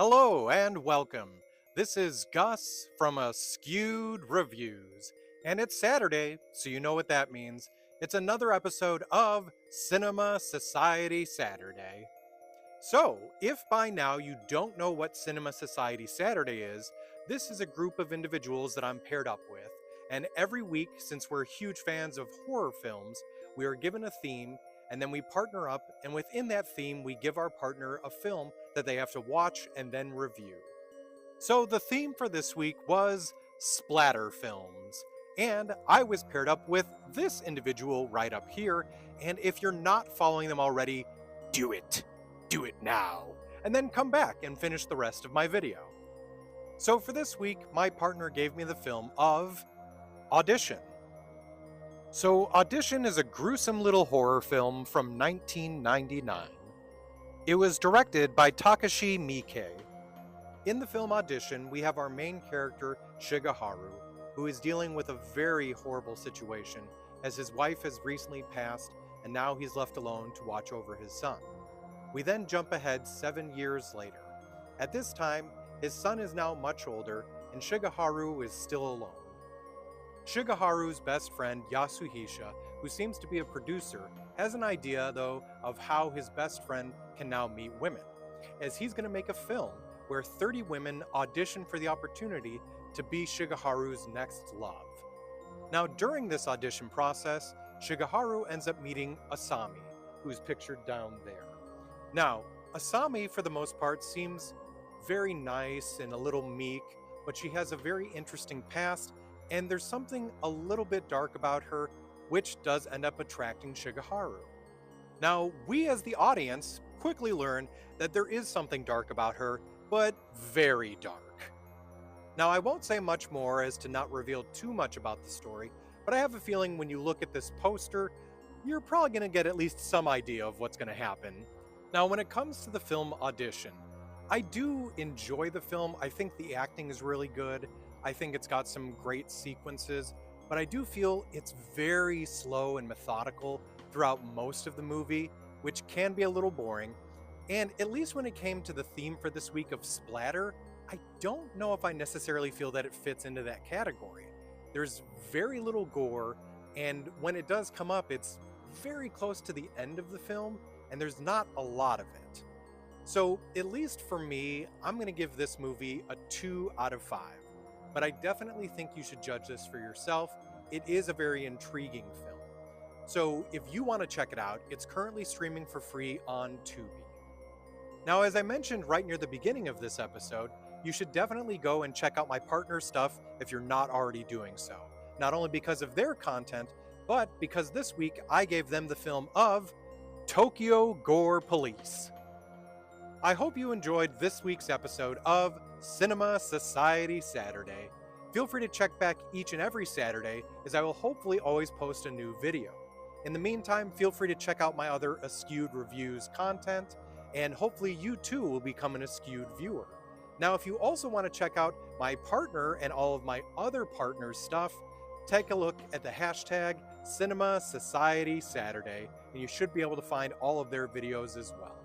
Hello and welcome. This is Gus from Askewed Reviews, and it's Saturday, so you know what that means. It's another episode of Cinema Society Saturday. So, if by now you don't know what Cinema Society Saturday is, this is a group of individuals that I'm paired up with, and every week, since we're huge fans of horror films, we are given a theme, and then we partner up, and within that theme, we give our partner a film that they have to watch and then review. So, the theme for this week was Splatter Films. And I was paired up with this individual right up here, and if you're not following them already, do it. Do it now. And then come back and finish the rest of my video. So for this week, my partner gave me the film of Audition. So Audition is a gruesome little horror film from 1999. It was directed by Takashi Miike. In the film Audition, we have our main character, Shigeharu, who is dealing with a very horrible situation as his wife has recently passed and now he's left alone to watch over his son. We then jump ahead 7 years later. At this time, his son is now much older and Shigeharu is still alone. Shigeharu's best friend Yasuhisa, who seems to be a producer, has an idea though of how his best friend can now meet women, as he's going to make a film where 30 women audition for the opportunity to be Shigeharu's next love. Now during this audition process, Shigeharu ends up meeting Asami, who's pictured down there. Now, Asami for the most part seems very nice and a little meek, but she has a very interesting past, and there's something a little bit dark about her, which does end up attracting Shigeharu. Now, we as the audience quickly learn that there is something dark about her, but very dark. Now, I won't say much more as to not reveal too much about the story, but I have a feeling when you look at this poster, you're probably going to get at least some idea of what's going to happen. Now, when it comes to the film Audition, I do enjoy the film. I think the acting is really good. I think it's got some great sequences, but I do feel it's very slow and methodical throughout most of the movie, which can be a little boring. And at least when it came to the theme for this week of splatter, I don't know if I necessarily feel that it fits into that category. There's very little gore, and when it does come up, it's very close to the end of the film, and there's not a lot of it. So, at least for me, I'm going to give this movie a 2 out of 5. But I definitely think you should judge this for yourself. It is a very intriguing film. So, if you want to check it out, it's currently streaming for free on Tubi. Now, as I mentioned right near the beginning of this episode, you should definitely go and check out my partner's stuff if you're not already doing so. Not only because of their content, but because this week I gave them the film of Tokyo Gore Police. I hope you enjoyed this week's episode of Cinema Society Saturday. Feel free to check back each and every Saturday, as I will hopefully always post a new video. In the meantime, feel free to check out my other Askewed Reviews content, and hopefully you too will become an Askewed viewer. Now, if you also want to check out my partner and all of my other partners' stuff, take a look at the hashtag Cinema Society Saturday, and you should be able to find all of their videos as well.